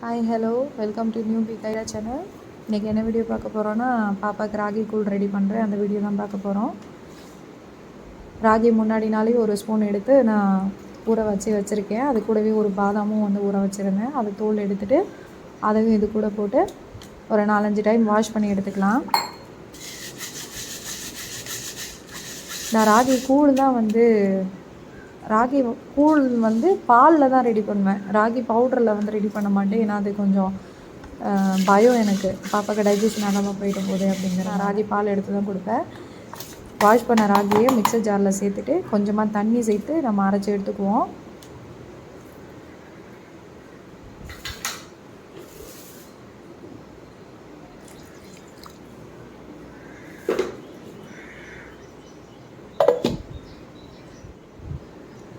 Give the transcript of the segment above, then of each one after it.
Hi hello welcome to new பிகைரா channel. இன்றைக்கி என்ன வீடியோ பார்க்க போகிறோன்னா, பாப்பாவுக்கு ராகி கூழ் ரெடி பண்ணுறேன். அந்த வீடியோ தான் பார்க்க போகிறோம். ராகி முன்னாடி நாளே ஒரு ஸ்பூன் எடுத்து நான் ஊற வச்சுருக்கேன். அது கூடவே ஒரு பாதாமும் ஊற வச்சுருந்தேன். அது தோல் எடுத்துகிட்டு அதையும் இது கூட போட்டு ஒரு 4-5 டைம் வாஷ் பண்ணி எடுத்துக்கலாம். நான் ராகி கூழ் தான் ராகி கூழ் பாலில் தான் ரெடி பண்ணுவேன். ராகி பவுடரில் ரெடி பண்ண மாட்டேன். ஏன்னா அது கொஞ்சம் பயம் எனக்கு, பாப்பாவுக்கு டைஜஷன் ஆகாமல் போயிட்டு போகுது அப்படிங்கிற. நான் ராகி பால் எடுத்து தான் கொடுப்பேன். வாஷ் பண்ண ராகியை மிக்சர் ஜாரில் சேர்த்துட்டு கொஞ்சமாக தண்ணி சேர்த்து நம்ம அரைச்சி எடுத்துக்குவோம்.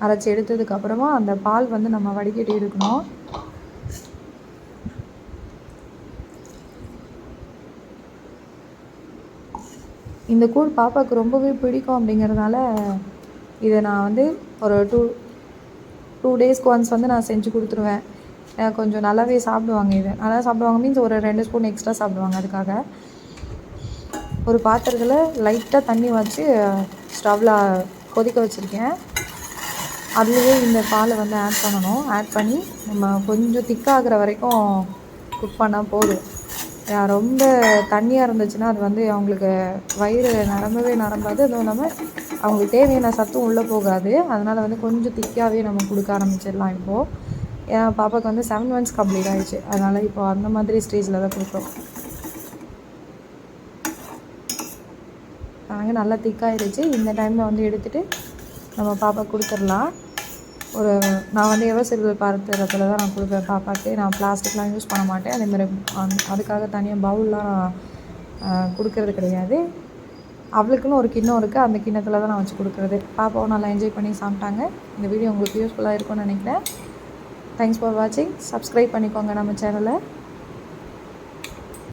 அரைச்சி எடுத்ததுக்கப்புறமா அந்த பால் நம்ம வடிகட்டி எடுக்கணும். இந்த கூழ் பாப்பாவுக்கு ரொம்பவே பிடிக்கும். அப்படிங்கிறதுனால இதை நான் ஒரு டூ டேஸ்க்கு ஒன்ஸ் நான் செஞ்சு கொடுத்துருவேன். கொஞ்சம் நல்லாவே சாப்பிடுவாங்க. இதை நல்லா சாப்பிடுவாங்க மீன்ஸ் ஒரு 2 ஸ்பூன் எக்ஸ்ட்ரா சாப்பிடுவாங்க. அதுக்காக ஒரு பாத்திரத்தில் லைட்டாக தண்ணி வச்சு ஸ்டவ்வில் கொதிக்க வச்சுருக்கேன். அதுலேயே இந்த பாலை ஆட் பண்ணணும். ஆட் பண்ணி நம்ம கொஞ்சம் திக்காகிற வரைக்கும் குக் பண்ணால் போதும். ரொம்ப தண்ணியாக இருந்துச்சுன்னா அது அவங்களுக்கு வயிறு நிரம்பாது. அதுவும் இல்லாமல் அவங்களுக்கு தேவையான சத்தும் உள்ளே போகாது. அதனால் கொஞ்சம் திக்காகவே நம்ம கொடுக்க ஆரம்பிச்சிடலாம். இப்போது ஏன்னா பாப்பாவுக்கு 7 months கம்ப்ளீட் ஆகிடுச்சு. அதனால் இப்போது அந்த மாதிரி ஸ்டேஜில் தான் கொடுக்குறோம். நாங்கள் நல்லா திக்காகிடுச்சு. இந்த டைமில் எடுத்துகிட்டு நம்ம பாப்பா கொடுத்துடலாம். நான் எவர்சில்வர் பாத்திரத்தில் தான் நான் கொடுப்பேன் பாப்பாவுக்கு. நான் பிளாஸ்டிக்லாம் யூஸ் பண்ண மாட்டேன். அதேமாதிரி அதுக்காக தனியாக பவுல்லாம் கொடுக்கறது கிடையாது. அவளுக்குன்னு ஒரு கிண்ணம் இருக்குது. அந்த கிண்ணத்தில் தான் நான் வச்சு கொடுக்குறது. பாப்பாவும் நல்லா என்ஜாய் பண்ணி சாப்பிட்டாங்க. இந்த வீடியோ உங்களுக்கு யூஸ்ஃபுல்லாக இருக்கும்னு நினைக்கிறேன். தேங்க்ஸ் ஃபார் வாட்சிங். சப்ஸ்கிரைப் பண்ணிக்கோங்க நம்ம சேனலை.